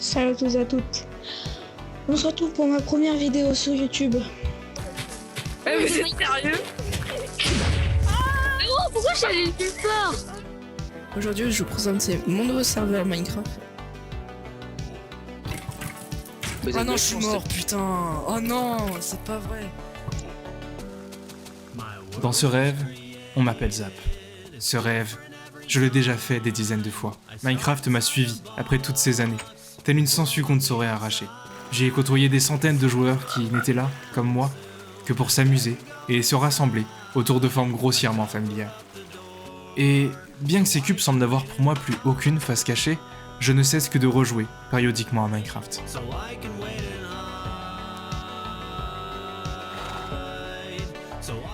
Salut à tous et à toutes. On se retrouve pour ma première vidéo sur YouTube. Mais c'est sérieux? Mais oh, pourquoi j'allais le plus fort? Aujourd'hui, je vous présente mon nouveau serveur Minecraft. Oh non, je suis mort, putain. Oh non, c'est pas vrai. Dans ce rêve, on m'appelle Zap. Ce rêve, je l'ai déjà fait des dizaines de fois. Minecraft m'a suivi après toutes ces années, telle une sangsue qu'on ne saurait arracher. J'ai côtoyé des centaines de joueurs qui n'étaient là, comme moi, que pour s'amuser et se rassembler autour de formes grossièrement familières. Et bien que ces cubes semblent n'avoir pour moi plus aucune face cachée, je ne cesse que de rejouer périodiquement à Minecraft.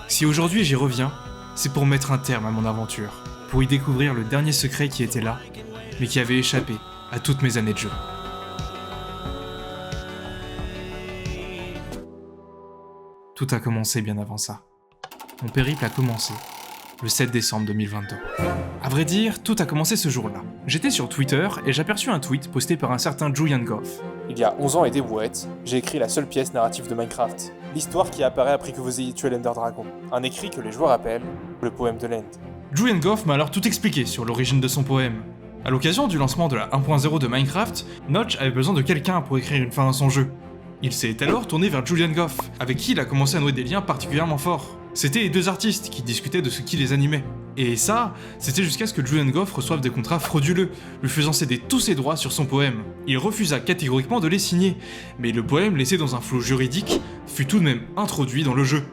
Si aujourd'hui j'y reviens, c'est pour mettre un terme à mon aventure, pour y découvrir le dernier secret qui était là, mais qui avait échappé à toutes mes années de jeu. Tout a commencé bien avant ça. Mon périple a commencé le 7 décembre 2022. À vrai dire, tout a commencé ce jour-là. J'étais sur Twitter et j'aperçus un tweet posté par un certain Julian Goff. Il y a 11 ans et des brouettes, j'ai écrit la seule pièce narrative de Minecraft. L'histoire qui apparaît après que vous ayez tué l'Ender Dragon. Un écrit que les joueurs appellent le poème de l'End. Julian Goff m'a alors tout expliqué sur l'origine de son poème. À l'occasion du lancement de la 1.0 de Minecraft, Notch avait besoin de quelqu'un pour écrire une fin à son jeu. Il s'est alors tourné vers Julian Goff, avec qui il a commencé à nouer des liens particulièrement forts. C'était les deux artistes qui discutaient de ce qui les animait. Et ça, c'était jusqu'à ce que Julian Goff reçoive des contrats frauduleux, lui faisant céder tous ses droits sur son poème. Il refusa catégoriquement de les signer, mais le poème laissé dans un flou juridique fut tout de même introduit dans le jeu.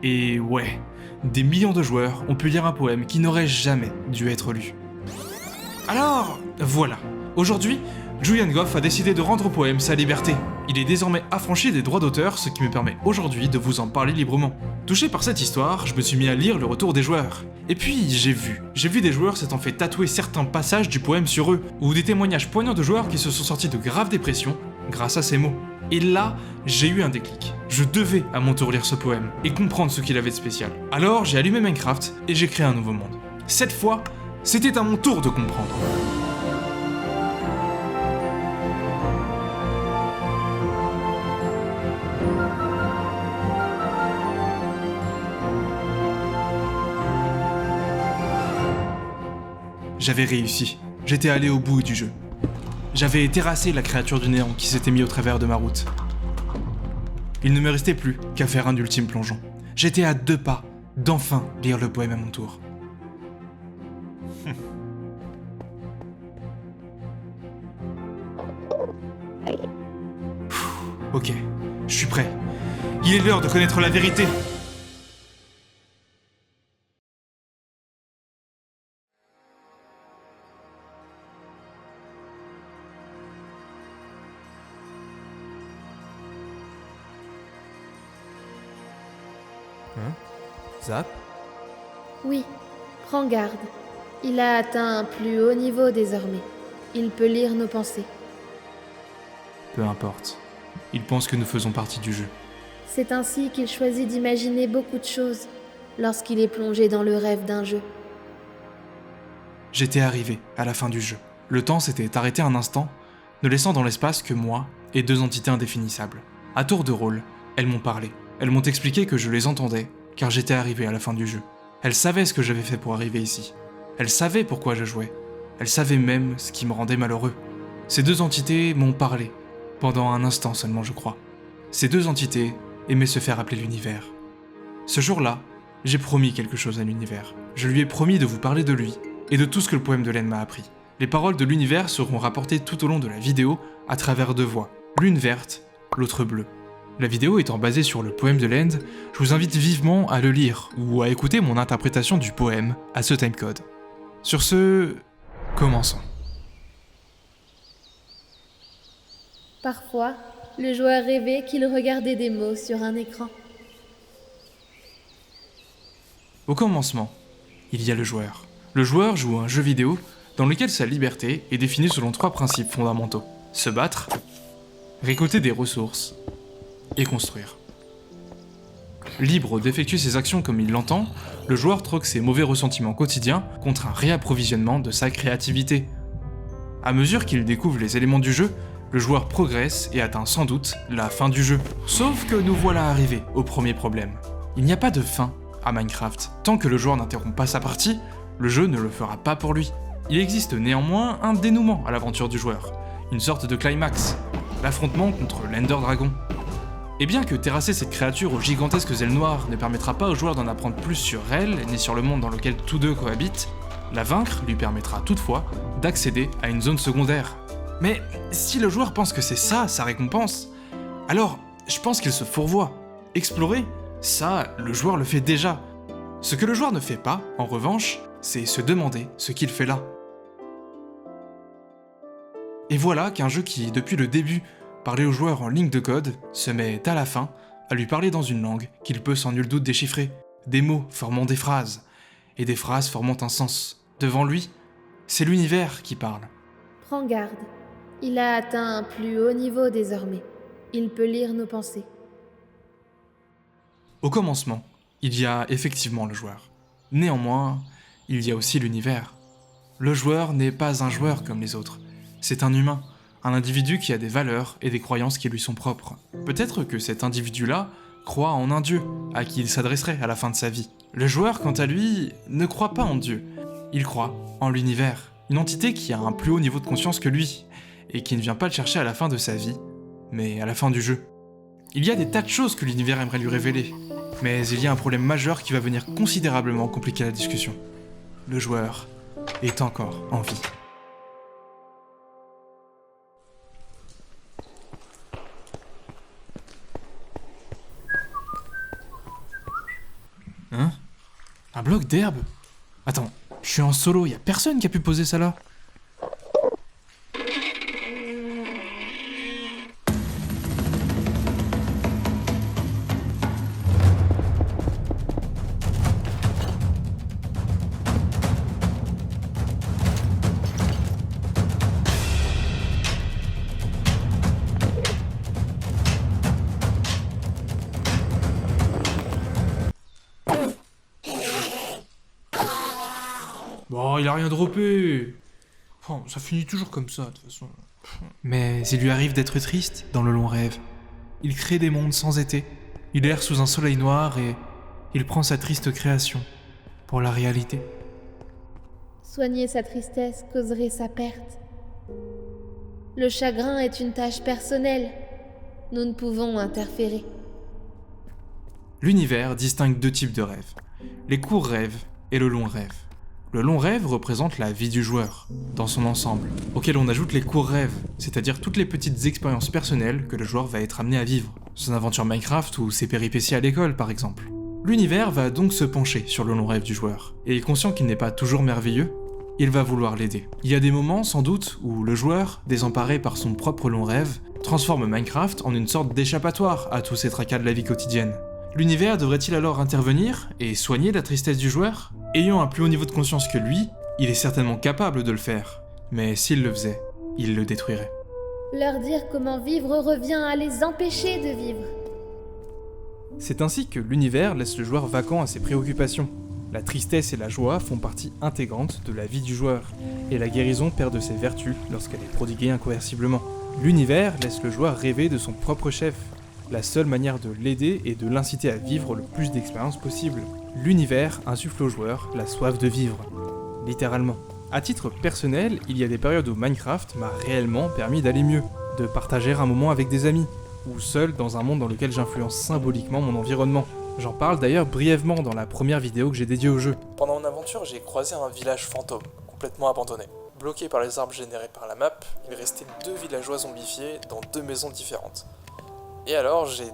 Et ouais, des millions de joueurs ont pu lire un poème qui n'aurait jamais dû être lu. Alors, voilà. Aujourd'hui, Julian Goff a décidé de rendre au poème sa liberté. Il est désormais affranchi des droits d'auteur, ce qui me permet aujourd'hui de vous en parler librement. Touché par cette histoire, je me suis mis à lire le retour des joueurs. Et puis j'ai vu des joueurs s'étant fait tatouer certains passages du poème sur eux, ou des témoignages poignants de joueurs qui se sont sortis de graves dépressions grâce à ces mots. Et là, j'ai eu un déclic. Je devais à mon tour lire ce poème, et comprendre ce qu'il avait de spécial. Alors j'ai allumé Minecraft, et j'ai créé un nouveau monde. Cette fois, c'était à mon tour de comprendre. J'avais réussi. J'étais allé au bout du jeu. J'avais terrassé la créature du néant qui s'était mise au travers de ma route. Il ne me restait plus qu'à faire un ultime plongeon. J'étais à 2 pas d'enfin lire le poème à mon tour. Ok, je suis prêt. Il est l'heure de connaître la vérité. Zap? Oui, prends garde. Il a atteint un plus haut niveau désormais. Il peut lire nos pensées. Peu importe. Il pense que nous faisons partie du jeu. C'est ainsi qu'il choisit d'imaginer beaucoup de choses lorsqu'il est plongé dans le rêve d'un jeu. J'étais arrivé à la fin du jeu. Le temps s'était arrêté un instant, ne laissant dans l'espace que moi et 2 entités indéfinissables. À tour de rôle, elles m'ont parlé. Elles m'ont expliqué que je les entendais, car j'étais arrivé à la fin du jeu. Elles savaient ce que j'avais fait pour arriver ici. Elles savaient pourquoi je jouais. Elles savaient même ce qui me rendait malheureux. Ces 2 entités m'ont parlé, pendant un instant seulement je crois. Ces 2 entités aimaient se faire appeler l'univers. Ce jour-là, j'ai promis quelque chose à l'univers. Je lui ai promis de vous parler de lui, et de tout ce que le poème de l'End m'a appris. Les paroles de l'univers seront rapportées tout au long de la vidéo à travers 2 voix, l'une verte, l'autre bleue. La vidéo étant basée sur le poème de l'End, je vous invite vivement à le lire, ou à écouter mon interprétation du poème à ce timecode. Sur ce, commençons. Parfois, le joueur rêvait qu'il regardait des mots sur un écran. Au commencement, il y a le joueur. Le joueur joue à un jeu vidéo dans lequel sa liberté est définie selon 3 principes fondamentaux. Se battre, récolter des ressources et construire. Libre d'effectuer ses actions comme il l'entend, le joueur troque ses mauvais ressentiments quotidiens contre un réapprovisionnement de sa créativité. À mesure qu'il découvre les éléments du jeu, Le joueur progresse et atteint sans doute la fin du jeu. Sauf que nous voilà arrivés au premier problème. Il n'y a pas de fin à Minecraft. Tant que le joueur n'interrompt pas sa partie, le jeu ne le fera pas pour lui. Il existe néanmoins un dénouement à l'aventure du joueur, une sorte de climax, l'affrontement contre l'Ender Dragon. Et bien que terrasser cette créature aux gigantesques ailes noires ne permettra pas au joueur d'en apprendre plus sur elle, ni sur le monde dans lequel tous deux cohabitent, la vaincre lui permettra toutefois d'accéder à une zone secondaire. Mais si le joueur pense que c'est ça sa récompense, alors je pense qu'il se fourvoie. Explorer, ça, le joueur le fait déjà. Ce que le joueur ne fait pas, en revanche, c'est se demander ce qu'il fait là. Et voilà qu'un jeu qui, depuis le début, parlait au joueur en ligne de code, se met à la fin à lui parler dans une langue qu'il peut sans nul doute déchiffrer, des mots formant des phrases, et des phrases formant un sens. Devant lui, c'est l'univers qui parle. Prends garde. Il a atteint un plus haut niveau désormais. Il peut lire nos pensées. Au commencement, il y a effectivement le joueur. Néanmoins, il y a aussi l'univers. Le joueur n'est pas un joueur comme les autres. C'est un humain, un individu qui a des valeurs et des croyances qui lui sont propres. Peut-être que cet individu-là croit en un dieu, à qui il s'adresserait à la fin de sa vie. Le joueur, quant à lui, ne croit pas en Dieu. Il croit en l'univers, une entité qui a un plus haut niveau de conscience que lui, et qui ne vient pas le chercher à la fin de sa vie, mais à la fin du jeu. Il y a des tas de choses que l'univers aimerait lui révéler, mais il y a un problème majeur qui va venir considérablement compliquer la discussion. Le joueur est encore en vie. Hein? Un bloc d'herbe? Attends, je suis en solo, y a personne qui a pu poser ça là? Bon, il a rien droppé. Oh, ça finit toujours comme ça, de toute façon. Mais il lui arrive d'être triste dans le long rêve. Il crée des mondes sans été. Il erre sous un soleil noir et il prend sa triste création pour la réalité. Soigner sa tristesse causerait sa perte. Le chagrin est une tâche personnelle. Nous ne pouvons interférer. L'univers distingue deux types de rêves. Les courts rêves et le long rêve. Le long rêve représente la vie du joueur, dans son ensemble, auquel on ajoute les courts rêves, c'est-à-dire toutes les petites expériences personnelles que le joueur va être amené à vivre, son aventure Minecraft ou ses péripéties à l'école par exemple. L'univers va donc se pencher sur le long rêve du joueur, et conscient qu'il n'est pas toujours merveilleux, il va vouloir l'aider. Il y a des moments, sans doute, où le joueur, désemparé par son propre long rêve, transforme Minecraft en une sorte d'échappatoire à tous ces tracas de la vie quotidienne. L'univers devrait-il alors intervenir et soigner la tristesse du joueur? Ayant un plus haut niveau de conscience que lui, il est certainement capable de le faire, mais s'il le faisait, il le détruirait. Leur dire comment vivre revient à les empêcher de vivre. C'est ainsi que l'univers laisse le joueur vacant à ses préoccupations. La tristesse et la joie font partie intégrante de la vie du joueur, et la guérison perd de ses vertus lorsqu'elle est prodiguée incoerciblement. L'univers laisse le joueur rêver de son propre chef. La seule manière de l'aider est de l'inciter à vivre le plus d'expériences possible. L'univers insuffle au joueur la soif de vivre, littéralement. À titre personnel, il y a des périodes où Minecraft m'a réellement permis d'aller mieux, de partager un moment avec des amis, ou seul dans un monde dans lequel j'influence symboliquement mon environnement. J'en parle d'ailleurs brièvement dans la première vidéo que j'ai dédiée au jeu. Pendant mon aventure, j'ai croisé un village fantôme, complètement abandonné. Bloqué par les arbres générés par la map, il restait 2 villageois zombifiés dans 2 maisons différentes. Et alors, j'ai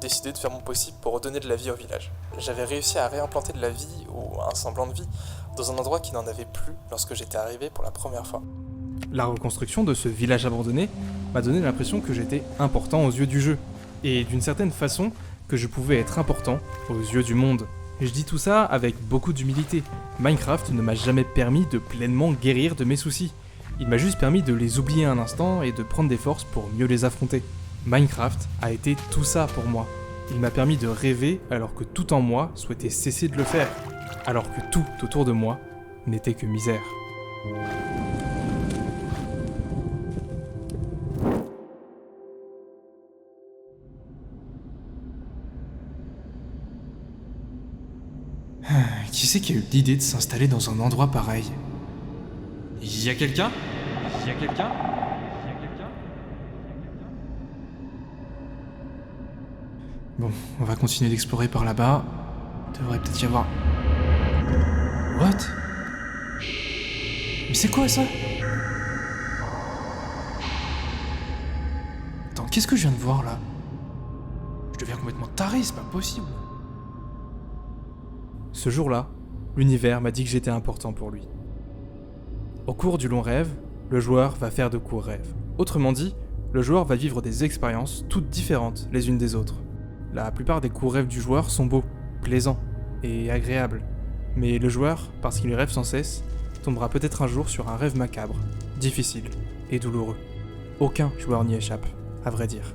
décidé de faire mon possible pour redonner de la vie au village. J'avais réussi à réimplanter de la vie, ou un semblant de vie, dans un endroit qui n'en avait plus lorsque j'étais arrivé pour la première fois. La reconstruction de ce village abandonné m'a donné l'impression que j'étais important aux yeux du jeu, et d'une certaine façon, que je pouvais être important aux yeux du monde. Et je dis tout ça avec beaucoup d'humilité. Minecraft ne m'a jamais permis de pleinement guérir de mes soucis. Il m'a juste permis de les oublier un instant et de prendre des forces pour mieux les affronter. Minecraft a été tout ça pour moi. Il m'a permis de rêver alors que tout en moi souhaitait cesser de le faire, alors que tout autour de moi n'était que misère. Qui c'est qui a eu l'idée de s'installer dans un endroit pareil? Y a quelqu'un? Y a quelqu'un? Bon, on va continuer d'explorer par là-bas. Devrait peut-être y avoir... What? Mais c'est quoi ça? Attends, qu'est-ce que je viens de voir là? Je deviens complètement taré, c'est pas possible. Ce jour-là, l'univers m'a dit que j'étais important pour lui. Au cours du long rêve, le joueur va faire de courts rêves. Autrement dit, le joueur va vivre des expériences toutes différentes les unes des autres. La plupart des courts rêves du joueur sont beaux, plaisants et agréables. Mais le joueur, parce qu'il rêve sans cesse, tombera peut-être un jour sur un rêve macabre, difficile et douloureux. Aucun joueur n'y échappe, à vrai dire.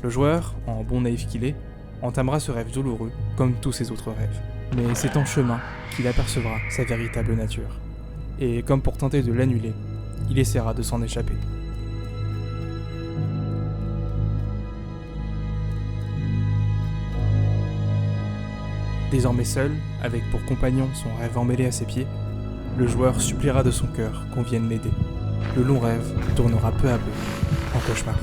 Le joueur, en bon naïf qu'il est, entamera ce rêve douloureux comme tous ses autres rêves. Mais c'est en chemin qu'il apercevra sa véritable nature. Et comme pour tenter de l'annuler, il essaiera de s'en échapper. Désormais seul, avec pour compagnon son rêve emmêlé à ses pieds, le joueur suppliera de son cœur qu'on vienne l'aider. Le long rêve tournera peu à peu en cauchemar.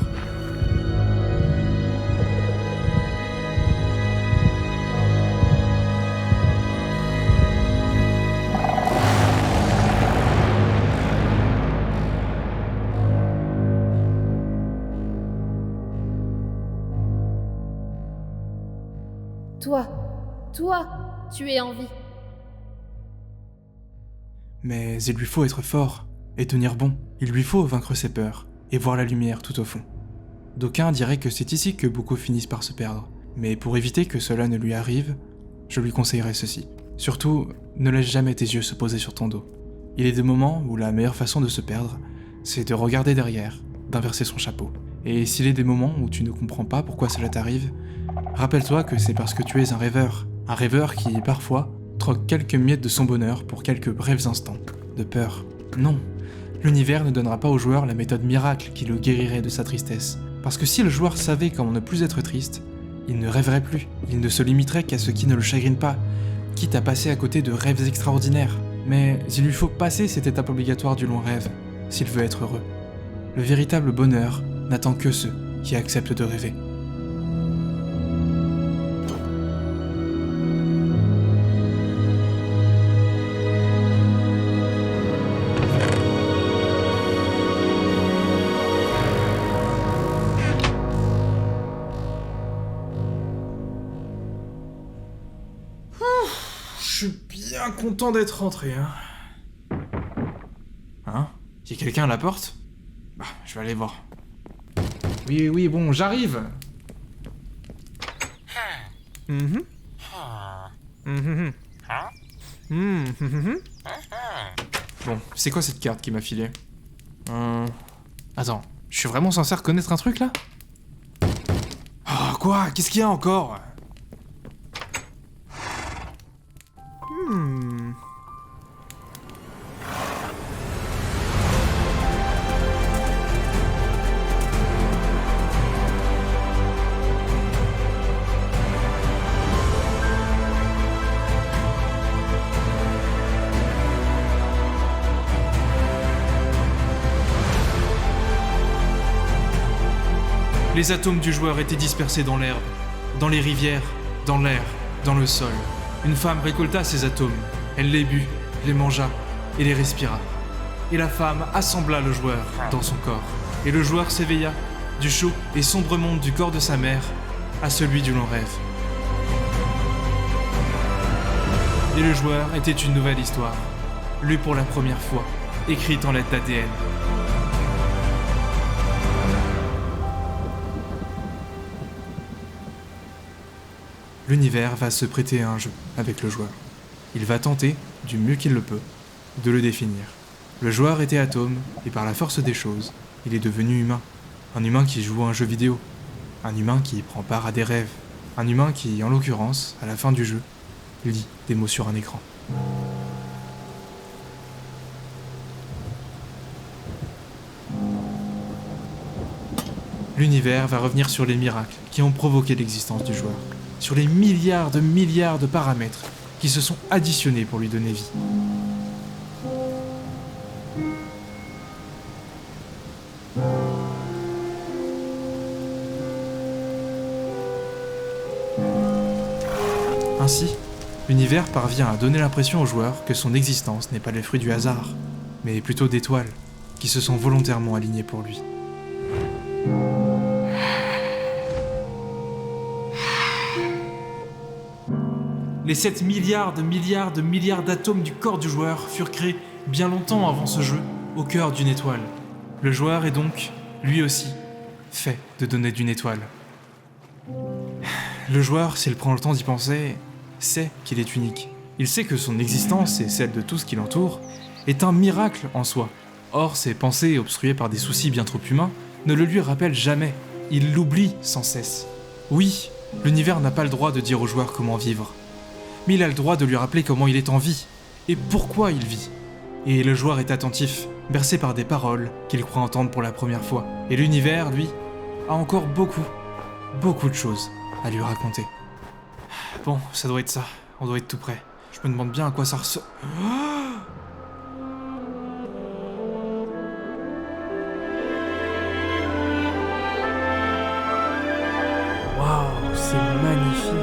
Toi, tu es en vie. Mais il lui faut être fort et tenir bon. Il lui faut vaincre ses peurs et voir la lumière tout au fond. D'aucuns diraient que c'est ici que beaucoup finissent par se perdre. Mais pour éviter que cela ne lui arrive, je lui conseillerais ceci. Surtout, ne laisse jamais tes yeux se poser sur ton dos. Il est des moments où la meilleure façon de se perdre, c'est de regarder derrière, d'inverser son chapeau. Et s'il est des moments où tu ne comprends pas pourquoi cela t'arrive, rappelle-toi que c'est parce que tu es un rêveur. Un rêveur qui, parfois, troque quelques miettes de son bonheur pour quelques brefs instants de peur. Non, l'univers ne donnera pas au joueur la méthode miracle qui le guérirait de sa tristesse. Parce que si le joueur savait comment ne plus être triste, il ne rêverait plus, il ne se limiterait qu'à ce qui ne le chagrine pas, quitte à passer à côté de rêves extraordinaires. Mais il lui faut passer cette étape obligatoire du long rêve, s'il veut être heureux. Le véritable bonheur n'attend que ceux qui acceptent de rêver. Je suis bien content d'être rentré, hein. Hein? Y'a quelqu'un à la porte? Bah, je vais aller voir. Oui, bon, j'arrive. Bon, c'est quoi cette carte qui m'a filé? Attends, je suis vraiment censé reconnaître un truc, là? Ah, quoi? Qu'est-ce qu'il y a encore? Les atomes du joueur étaient dispersés dans l'herbe, dans les rivières, dans l'air, dans le sol. Une femme récolta ces atomes, elle les but, les mangea et les respira. Et la femme assembla le joueur dans son corps. Et le joueur s'éveilla du chaud et sombre monde du corps de sa mère à celui du long rêve. Et le joueur était une nouvelle histoire, lue pour la première fois, écrite en lettres d'ADN. L'univers va se prêter à un jeu avec le joueur. Il va tenter, du mieux qu'il le peut, de le définir. Le joueur était atome, et par la force des choses, il est devenu humain. Un humain qui joue à un jeu vidéo. Un humain qui prend part à des rêves. Un humain qui, en l'occurrence, à la fin du jeu, lit des mots sur un écran. L'univers va revenir sur les miracles qui ont provoqué l'existence du joueur. Sur les milliards de paramètres qui se sont additionnés pour lui donner vie. Ainsi, l'univers parvient à donner l'impression au joueur que son existence n'est pas le fruit du hasard, mais plutôt d'étoiles qui se sont volontairement alignées pour lui. Les 7 milliards d'atomes du corps du joueur furent créés bien longtemps avant ce jeu, au cœur d'une étoile. Le joueur est donc, lui aussi, fait de données d'une étoile. Le joueur, s'il prend le temps d'y penser, sait qu'il est unique. Il sait que son existence et celle de tout ce qui l'entoure est un miracle en soi. Or, ses pensées, obstruées par des soucis bien trop humains, ne le lui rappellent jamais. Il l'oublie sans cesse. Oui, l'univers n'a pas le droit de dire au joueur comment vivre. Mais il a le droit de lui rappeler comment il est en vie, et pourquoi il vit. Et le joueur est attentif, bercé par des paroles qu'il croit entendre pour la première fois. Et l'univers, lui, a encore beaucoup de choses à lui raconter. Bon, ça doit être ça. On doit être tout près. Je me demande bien à quoi ça ressemble. Waouh, c'est magnifique.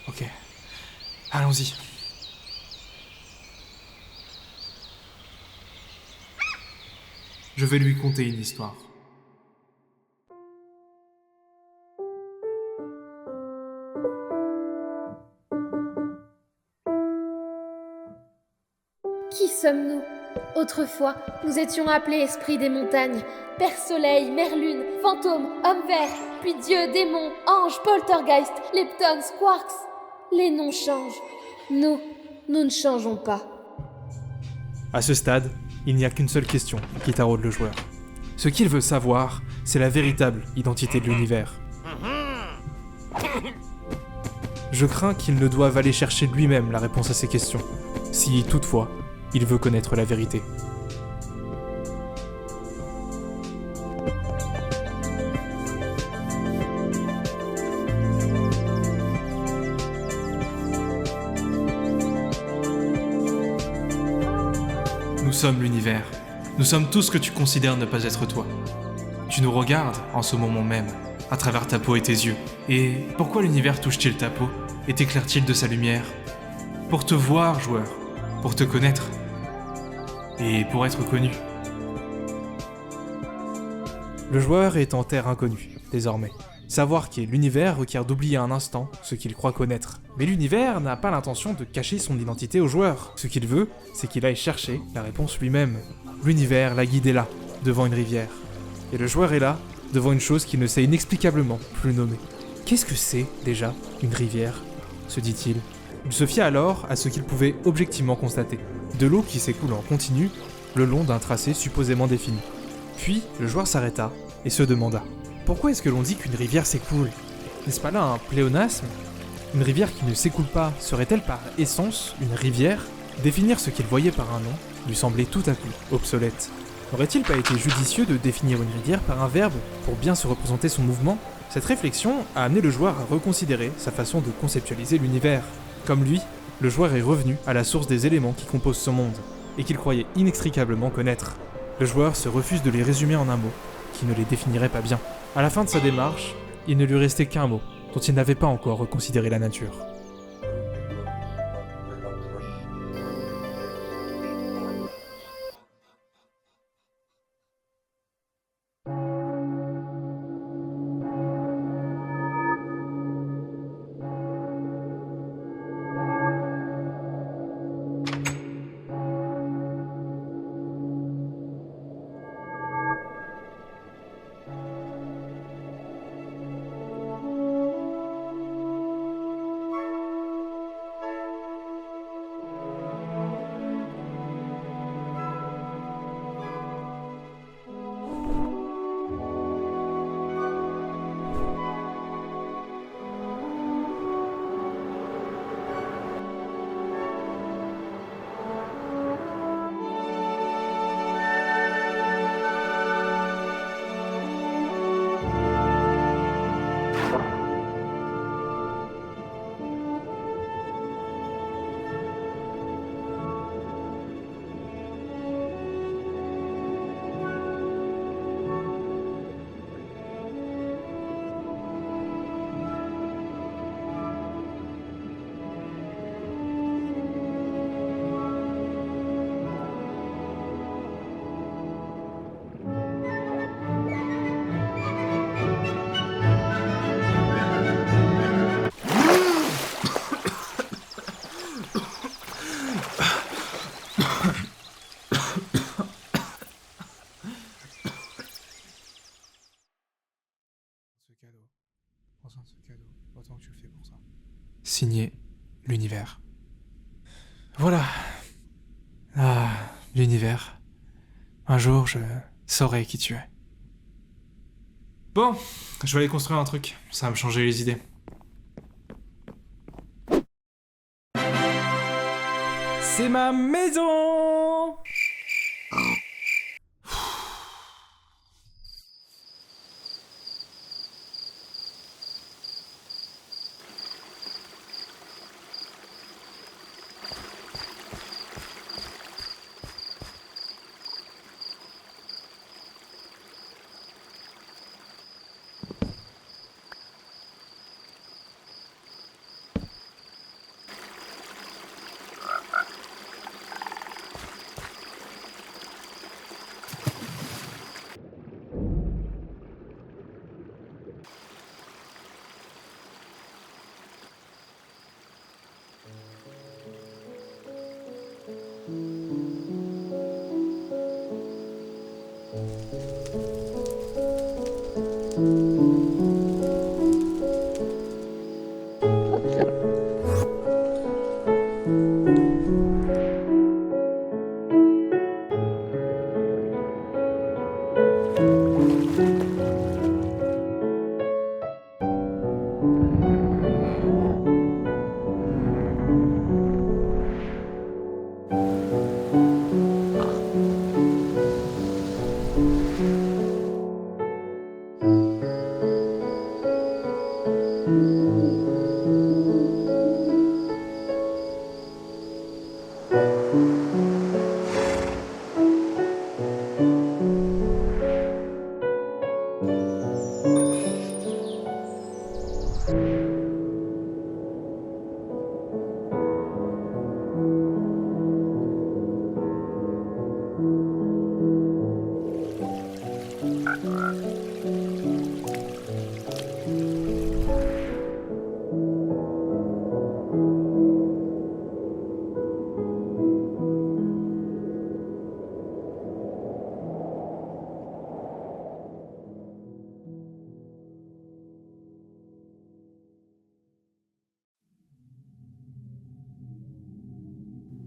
Ok. Allons-y. Je vais lui conter une histoire. Qui sommes-nous? Autrefois, nous étions appelés esprits des montagnes, Père Soleil, Mère Lune, fantômes, hommes verts, puis dieux, démons, anges, poltergeist, leptons, quarks. Les noms changent. Nous ne changeons pas. À ce stade, il n'y a qu'une seule question qui taraude le joueur. Ce qu'il veut savoir, c'est la véritable identité de l'univers. Je crains qu'il ne doive aller chercher lui-même la réponse à ces questions, si toutefois, il veut connaître la vérité. Nous sommes l'univers. Nous sommes tout ce que tu considères ne pas être toi. Tu nous regardes en ce moment même, à travers ta peau et tes yeux. Et pourquoi l'univers touche-t-il ta peau et t'éclaire-t-il de sa lumière? Pour te voir, joueur. Pour te connaître. Et pour être connu. Le joueur est en terre inconnue, désormais. Savoir qui est l'univers requiert d'oublier un instant ce qu'il croit connaître. Mais l'univers n'a pas l'intention de cacher son identité au joueur. Ce qu'il veut, c'est qu'il aille chercher la réponse lui-même. L'univers, la guide est là, devant une rivière. Et le joueur est là, devant une chose qu'il ne sait inexplicablement plus nommer. Qu'est-ce que c'est, déjà, une rivière? Se dit-il. Il se fia alors à ce qu'il pouvait objectivement constater. De l'eau qui s'écoule en continu, le long d'un tracé supposément défini. Puis, le joueur s'arrêta et se demanda: pourquoi est-ce que l'on dit qu'une rivière s'écoule? N'est-ce pas là un pléonasme? Une rivière qui ne s'écoule pas serait-elle par essence une rivière? Définir ce qu'il voyait par un nom lui semblait tout à coup obsolète. N'aurait-il pas été judicieux de définir une rivière par un verbe pour bien se représenter son mouvement? Cette réflexion a amené le joueur à reconsidérer sa façon de conceptualiser l'univers. Comme lui, le joueur est revenu à la source des éléments qui composent son monde, et qu'il croyait inextricablement connaître. Le joueur se refuse de les résumer en un mot, qui ne les définirait pas bien. À la fin de sa démarche, il ne lui restait qu'un mot, dont il n'avait pas encore reconsidéré la nature. Signé l'univers. Voilà. Ah, l'univers. Un jour, je saurai qui tu es. Bon, je vais aller construire un truc, ça va me changer les idées. C'est ma maison!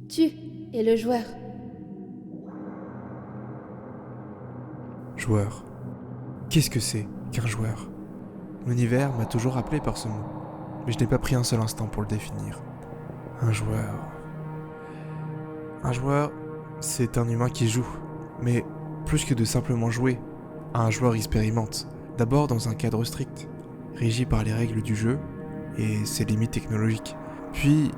Tu es le joueur. Joueur. Qu'est-ce que c'est qu'un joueur? L'univers m'a toujours appelé par ce mot, mais je n'ai pas pris un seul instant pour le définir. Un joueur. Un joueur, c'est un humain qui joue, mais plus que de simplement jouer, un joueur expérimente, d'abord dans un cadre strict, régi par les règles du jeu et ses limites technologiques. Puis,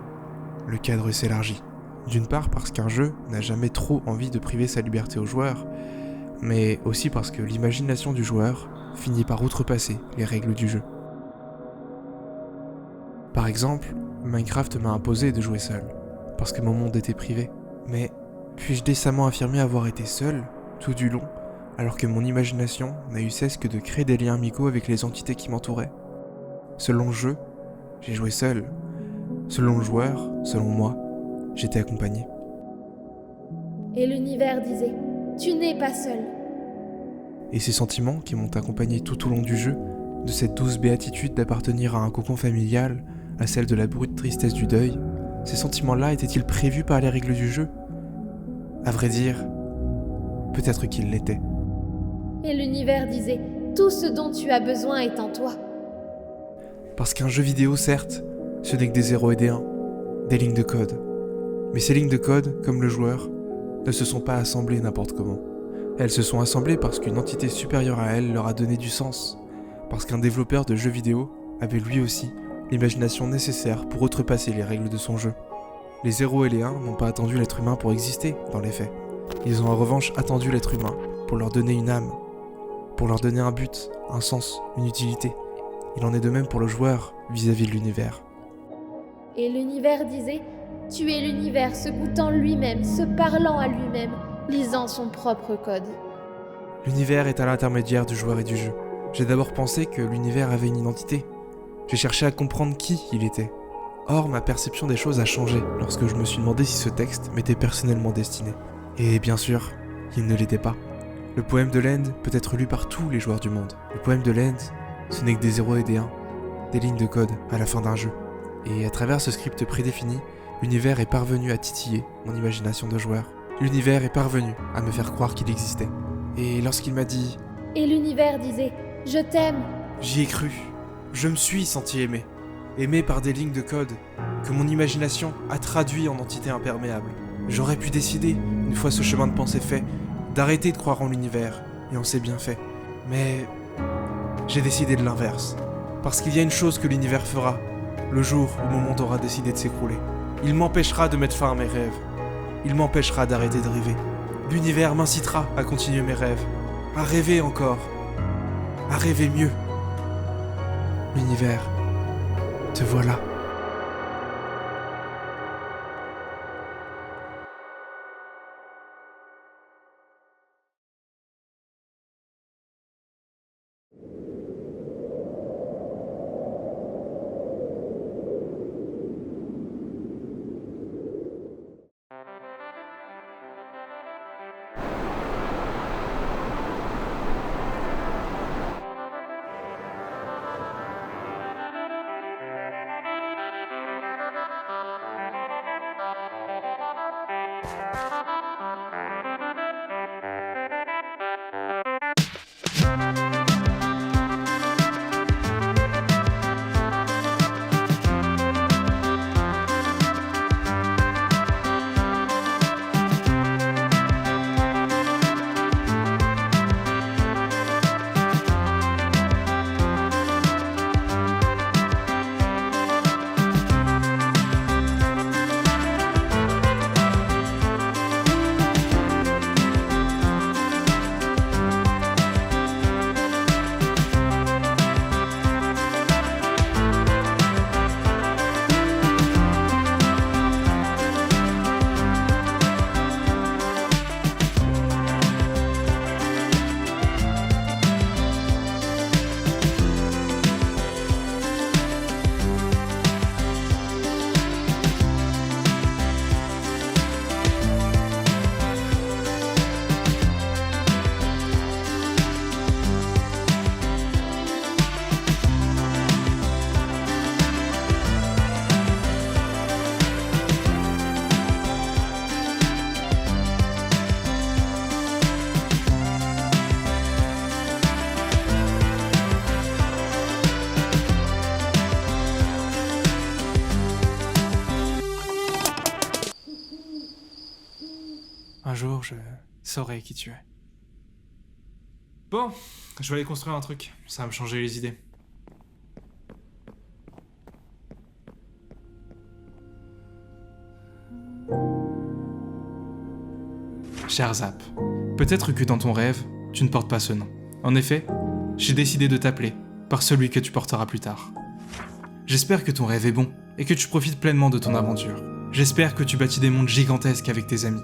le cadre s'élargit. D'une part parce qu'un jeu n'a jamais trop envie de priver sa liberté aux joueurs, mais aussi parce que l'imagination du joueur finit par outrepasser les règles du jeu. Par exemple, Minecraft m'a imposé de jouer seul, parce que mon monde était privé. Mais puis-je décemment affirmer avoir été seul, tout du long, alors que mon imagination n'a eu cesse que de créer des liens amicaux avec les entités qui m'entouraient? Selon le jeu, j'ai joué seul. Selon le joueur, selon moi, j'étais accompagné. Et l'univers disait, tu n'es pas seul. Et ces sentiments qui m'ont accompagné tout au long du jeu, de cette douce béatitude d'appartenir à un cocon familial, à celle de la brute tristesse du deuil, ces sentiments-là étaient-ils prévus par les règles du jeu? À vrai dire, peut-être qu'ils l'étaient. Et l'univers disait, tout ce dont tu as besoin est en toi. Parce qu'un jeu vidéo, certes, ce n'est que des 0 et des 1, des lignes de code. Mais ces lignes de code, comme le joueur, ne se sont pas assemblées n'importe comment. Elles se sont assemblées parce qu'une entité supérieure à elles leur a donné du sens, parce qu'un développeur de jeux vidéo avait lui aussi l'imagination nécessaire pour outrepasser les règles de son jeu. Les 0 et les 1 n'ont pas attendu l'être humain pour exister, dans les faits. Ils ont en revanche attendu l'être humain pour leur donner une âme, pour leur donner un but, un sens, une utilité. Il en est de même pour le joueur vis-à-vis de l'univers. Et l'univers disait, tu es l'univers se goûtant lui-même, se parlant à lui-même, lisant son propre code. L'univers est à l'intermédiaire du joueur et du jeu. J'ai d'abord pensé que l'univers avait une identité. J'ai cherché à comprendre qui il était. Or, ma perception des choses a changé lorsque je me suis demandé si ce texte m'était personnellement destiné. Et bien sûr, il ne l'était pas. Le poème de l'End peut être lu par tous les joueurs du monde. Le poème de l'End, ce n'est que des 0 et des 1, des lignes de code à la fin d'un jeu. Et à travers ce script prédéfini, l'univers est parvenu à titiller mon imagination de joueur. L'univers est parvenu à me faire croire qu'il existait. Et lorsqu'il m'a dit Et l'univers disait « Je t'aime ». j'y ai cru. Je me suis senti aimé. Aimé par des lignes de code que mon imagination a traduit en entité imperméable. J'aurais pu décider, une fois ce chemin de pensée fait, d'arrêter de croire en l'univers, et on s'est bien fait. Mais j'ai décidé de l'inverse. Parce qu'il y a une chose que l'univers fera, le jour où mon monde aura décidé de s'écrouler. Il m'empêchera de mettre fin à mes rêves. Il m'empêchera d'arrêter de rêver. L'univers m'incitera à continuer mes rêves, à rêver encore, à rêver mieux. L'univers, te voilà. Un jour, je saurai qui tu es. Bon, je vais aller construire un truc, ça va me changer les idées. Cher Zap, peut-être que dans ton rêve, tu ne portes pas ce nom. En effet, j'ai décidé de t'appeler par celui que tu porteras plus tard. J'espère que ton rêve est bon et que tu profites pleinement de ton aventure. J'espère que tu bâtis des mondes gigantesques avec tes amis.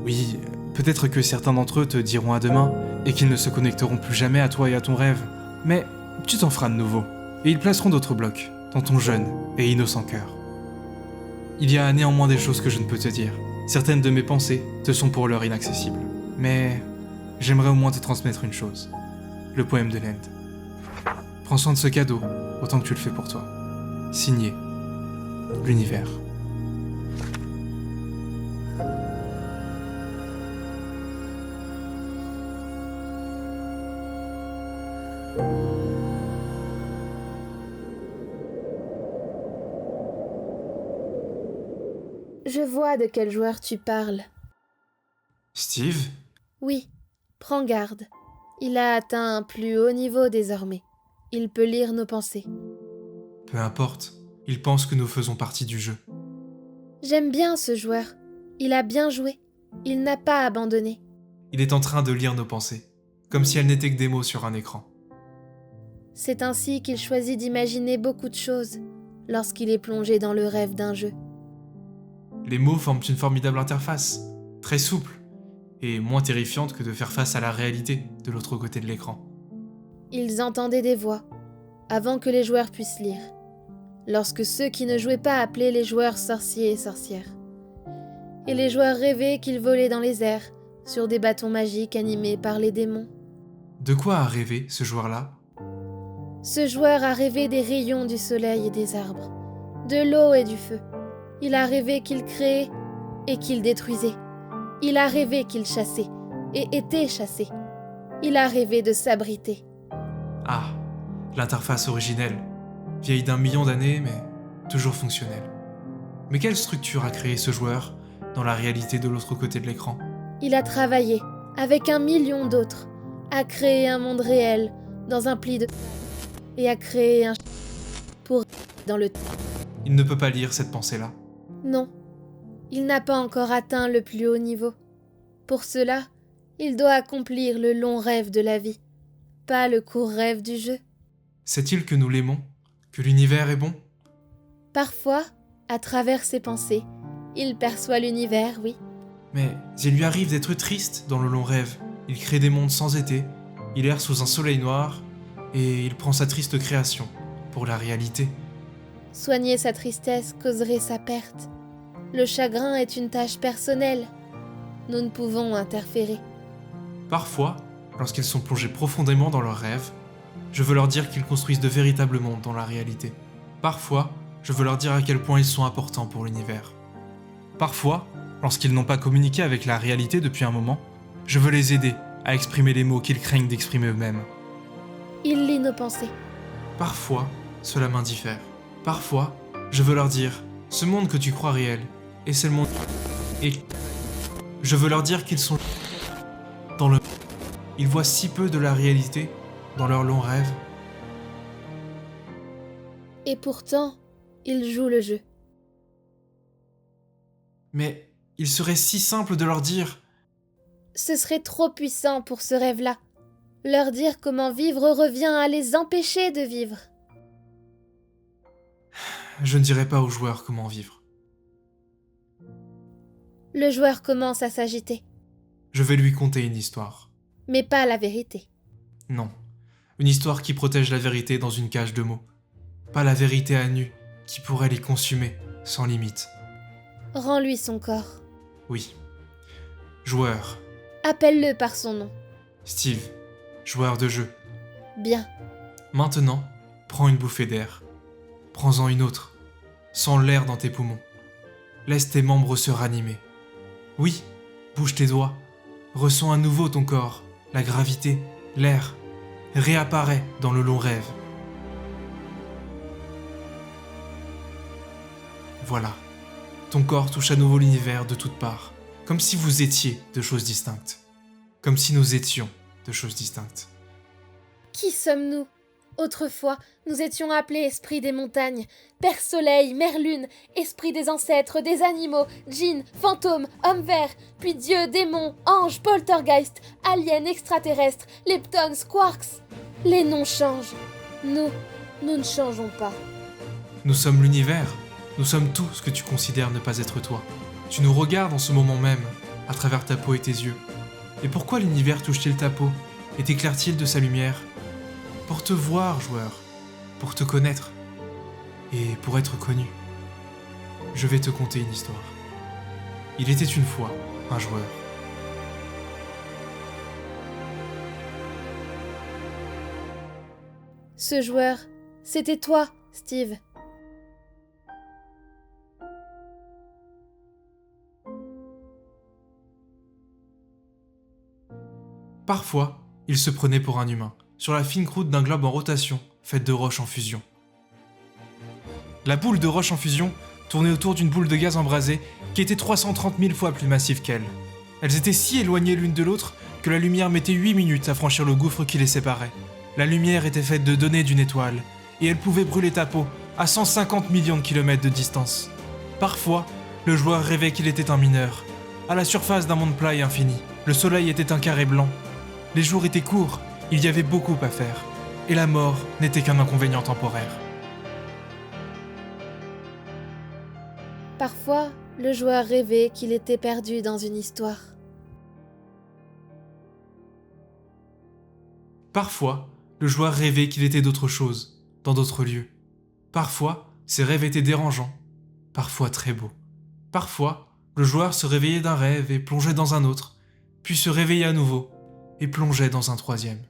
Oui, peut-être que certains d'entre eux te diront à demain et qu'ils ne se connecteront plus jamais à toi et à ton rêve, mais tu t'en feras de nouveau, et ils placeront d'autres blocs dans ton jeune et innocent cœur. Il y a néanmoins des choses que je ne peux te dire. Certaines de mes pensées te sont pour l'heure inaccessibles, mais j'aimerais au moins te transmettre une chose, le poème de Land. Prends soin de ce cadeau, autant que tu le fais pour toi. Signé, l'univers. Je vois de quel joueur tu parles. Steve? Oui, prends garde. Il a atteint un plus haut niveau désormais. Il peut lire nos pensées. Peu importe, il pense que nous faisons partie du jeu. J'aime bien ce joueur. Il a bien joué. Il n'a pas abandonné. Il est en train de lire nos pensées, comme si elles n'étaient que des mots sur un écran. C'est ainsi qu'il choisit d'imaginer beaucoup de choses lorsqu'il est plongé dans le rêve d'un jeu. Les mots forment une formidable interface, très souple, et moins terrifiante que de faire face à la réalité de l'autre côté de l'écran. Ils entendaient des voix, avant que les joueurs puissent lire, lorsque ceux qui ne jouaient pas appelaient les joueurs sorciers et sorcières. Et les joueurs rêvaient qu'ils volaient dans les airs, sur des bâtons magiques animés par les démons. De quoi a rêvé ce joueur-là? Ce joueur a rêvé des rayons du soleil et des arbres, de l'eau et du feu. Il a rêvé qu'il créait et qu'il détruisait. Il a rêvé qu'il chassait et était chassé. Il a rêvé de s'abriter. Ah, l'interface originelle. Vieille d'1 million d'années, mais toujours fonctionnelle. Mais quelle structure a créé ce joueur dans la réalité de l'autre côté de l'écran? Il a travaillé, avec 1 million d'autres, à créer un monde réel dans un pli de... et à créer un... pour... dans le... Il ne peut pas lire cette pensée-là. Non, il n'a pas encore atteint le plus haut niveau. Pour cela, il doit accomplir le long rêve de la vie, pas le court rêve du jeu. Sait-il que nous l'aimons? Que l'univers est bon? Parfois, à travers ses pensées, il perçoit l'univers, oui. Mais il lui arrive d'être triste dans le long rêve. Il crée des mondes sans été, il erre sous un soleil noir, et il prend sa triste création pour la réalité. Soigner sa tristesse causerait sa perte. Le chagrin est une tâche personnelle. Nous ne pouvons interférer. Parfois, lorsqu'ils sont plongés profondément dans leurs rêves, je veux leur dire qu'ils construisent de véritables mondes dans la réalité. Parfois, je veux leur dire à quel point ils sont importants pour l'univers. Parfois, lorsqu'ils n'ont pas communiqué avec la réalité depuis un moment, je veux les aider à exprimer les mots qu'ils craignent d'exprimer eux-mêmes. Il lit nos pensées. Parfois, cela m'indiffère. Parfois, je veux leur dire « Ce monde que tu crois réel, et c'est le monde... » Et je veux leur dire qu'ils sont... dans le... Ils voient si peu de la réalité dans leurs longs rêves. Et pourtant, il joue le jeu. Mais il serait si simple de leur dire Ce serait trop puissant pour ce rêve-là. Leur dire comment vivre revient à les empêcher de vivre. « Je ne dirai pas aux joueurs comment vivre. Le joueur commence à s'agiter. Je vais lui conter une histoire. Mais pas la vérité. Non, une histoire qui protège la vérité dans une cage de mots. Pas la vérité à nu qui pourrait les consumer sans limite. Rends-lui son corps. Oui. Joueur. Appelle-le par son nom. Steve. Joueur de jeu. Bien. Maintenant, prends une bouffée d'air. Prends-en une autre. Sens l'air dans tes poumons. Laisse tes membres se ranimer. Oui, bouge tes doigts. Ressens à nouveau ton corps, la gravité, l'air. Réapparaît dans le long rêve. Voilà. Ton corps touche à nouveau l'univers de toutes parts. Comme si vous étiez de choses distinctes. Comme si nous étions de choses distinctes. Qui sommes-nous? Autrefois, nous étions appelés esprits des montagnes, Père Soleil, Mère Lune, esprits des ancêtres, des animaux, djinns, fantômes, hommes verts, puis dieux, démons, anges, poltergeist, aliens extraterrestres, leptons, quarks. Les noms changent. Nous ne changeons pas. Nous sommes l'univers. Nous sommes tout ce que tu considères ne pas être toi. Tu nous regardes en ce moment même, à travers ta peau et tes yeux. Et pourquoi l'univers touche-t-il ta peau et t'éclaire-t-il de sa lumière? Pour te voir, joueur, pour te connaître, et pour être connu. Je vais te conter une histoire. Il était une fois un joueur. Ce joueur, c'était toi, Steve. Parfois, il se prenait pour un humain, sur la fine croûte d'un globe en rotation, faite de roches en fusion. La boule de roche en fusion tournait autour d'une boule de gaz embrasée qui était 330 000 fois plus massive qu'elle. Elles étaient si éloignées l'une de l'autre que la lumière mettait 8 minutes à franchir le gouffre qui les séparait. La lumière était faite de données d'une étoile, et elle pouvait brûler ta peau à 150 millions de kilomètres de distance. Parfois, le joueur rêvait qu'il était un mineur. À la surface d'un monde plat et infini, le soleil était un carré blanc. Les jours étaient courts, il y avait beaucoup à faire, et la mort n'était qu'un inconvénient temporaire. Parfois, le joueur rêvait qu'il était perdu dans une histoire. Parfois, le joueur rêvait qu'il était d'autre chose, dans d'autres lieux. Parfois, ses rêves étaient dérangeants, parfois très beaux. Parfois, le joueur se réveillait d'un rêve et plongeait dans un autre, puis se réveillait à nouveau et plongeait dans un troisième.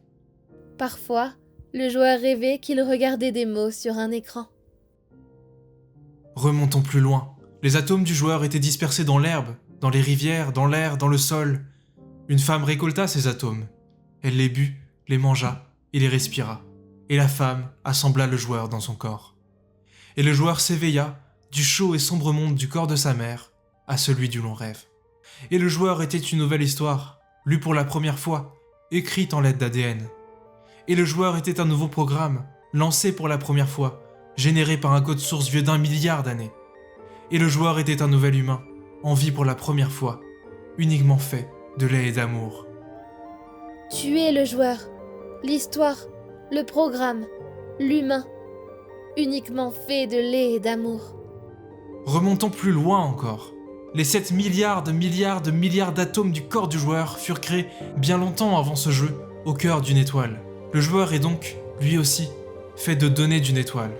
Parfois, le joueur rêvait qu'il regardait des mots sur un écran. Remontons plus loin. Les atomes du joueur étaient dispersés dans l'herbe, dans les rivières, dans l'air, dans le sol. Une femme récolta ces atomes. Elle les but, les mangea et les respira. Et la femme assembla le joueur dans son corps. Et le joueur s'éveilla du chaud et sombre monde du corps de sa mère à celui du long rêve. Et le joueur était une nouvelle histoire, lue pour la première fois, écrite en lettres d'ADN. Et le joueur était un nouveau programme, lancé pour la première fois, généré par un code source vieux d'1 milliard d'années. Et le joueur était un nouvel humain, en vie pour la première fois, uniquement fait de lait et d'amour. Tu es le joueur, l'histoire, le programme, l'humain, uniquement fait de lait et d'amour. Remontons plus loin encore. Les 7 milliards d'atomes du corps du joueur furent créés bien longtemps avant ce jeu, au cœur d'une étoile. Le joueur est donc, lui aussi, fait de données d'une étoile.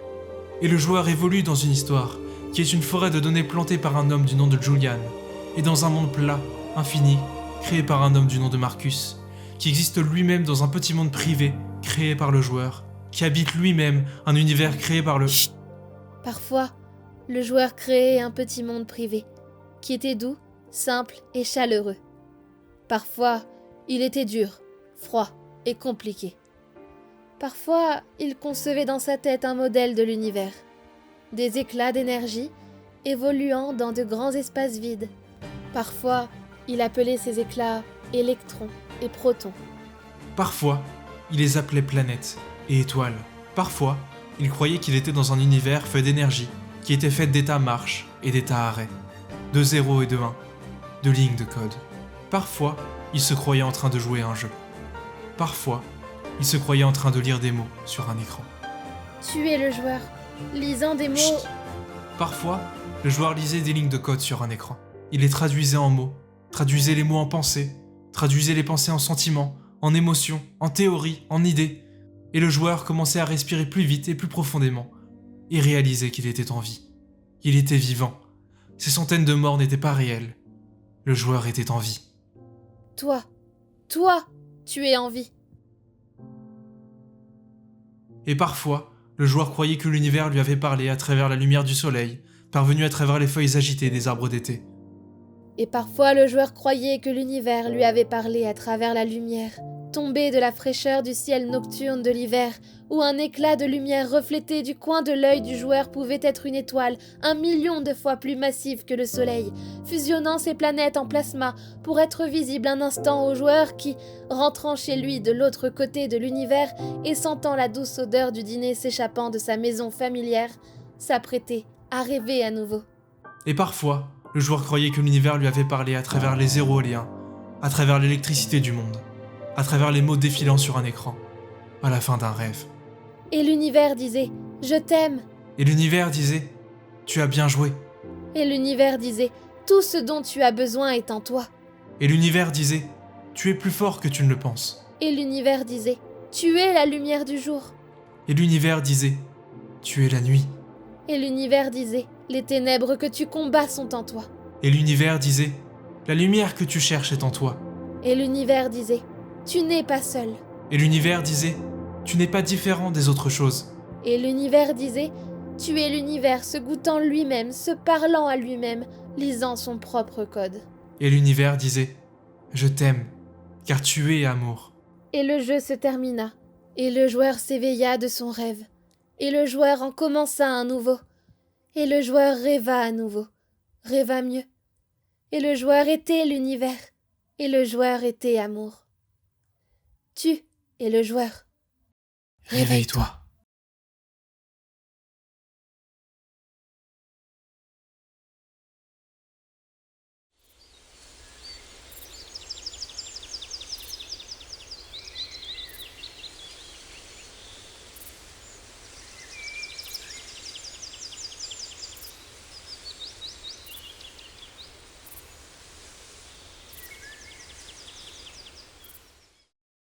Et le joueur évolue dans une histoire, qui est une forêt de données plantée par un homme du nom de Julian, et dans un monde plat, infini, créé par un homme du nom de Marcus, qui existe lui-même dans un petit monde privé, créé par le joueur, qui habite lui-même un univers créé par le... Parfois, le joueur créait un petit monde privé, qui était doux, simple et chaleureux. Parfois, il était dur, froid et compliqué. Parfois, il concevait dans sa tête un modèle de l'univers, des éclats d'énergie évoluant dans de grands espaces vides. Parfois, il appelait ces éclats électrons et protons. Parfois, il les appelait planètes et étoiles. Parfois, il croyait qu'il était dans un univers fait d'énergie, qui était fait d'états marche et d'états arrêt, de 0 et de 1, de lignes de code. Parfois, il se croyait en train de jouer à un jeu. Parfois, il se croyait en train de lire des mots sur un écran. Tu es le joueur, lisant des mots... Chut. Parfois, le joueur lisait des lignes de code sur un écran. Il les traduisait en mots, traduisait les mots en pensées, traduisait les pensées en sentiments, en émotions, en théories, en idées. Et le joueur commençait à respirer plus vite et plus profondément, et réalisait qu'il était en vie. Il était vivant. Ces centaines de morts n'étaient pas réelles. Le joueur était en vie. Toi, tu es en vie. Et parfois, le joueur croyait que l'univers lui avait parlé à travers la lumière du soleil, parvenu à travers les feuilles agitées des arbres d'été. Et parfois le joueur croyait que l'univers lui avait parlé à travers la lumière, tombée de la fraîcheur du ciel nocturne de l'hiver, où un éclat de lumière reflété du coin de l'œil du joueur pouvait être une étoile 1 million de fois plus massive que le soleil, fusionnant ses planètes en plasma pour être visible un instant au joueur qui, rentrant chez lui de l'autre côté de l'univers et sentant la douce odeur du dîner s'échappant de sa maison familière, s'apprêtait à rêver à nouveau. Et parfois, le joueur croyait que l'univers lui avait parlé à travers les 0 et les 1, à travers l'électricité du monde, à travers les mots défilant sur un écran, à la fin d'un rêve. Et l'univers disait « Je t'aime ». Et l'univers disait « Tu as bien joué ». Et l'univers disait « Tout ce dont tu as besoin est en toi ». Et l'univers disait « Tu es plus fort que tu ne le penses ». Et l'univers disait « Tu es la lumière du jour ». Et l'univers disait « Tu es la nuit ». Et l'univers disait « Les ténèbres que tu combats sont en toi ». Et l'univers disait « La lumière que tu cherches est en toi ». Et l'univers disait « Tu n'es pas seul ». Et l'univers disait « Tu n'es pas différent des autres choses ». Et l'univers disait « Tu es l'univers se goûtant lui-même, se parlant à lui-même, lisant son propre code ». Et l'univers disait « Je t'aime, car tu es amour ». Et le jeu se termina, et le joueur s'éveilla de son rêve, et le joueur en commença un nouveau, et le joueur rêva à nouveau, rêva mieux, et le joueur était l'univers, et le joueur était amour. Tu es le joueur. Réveille-toi.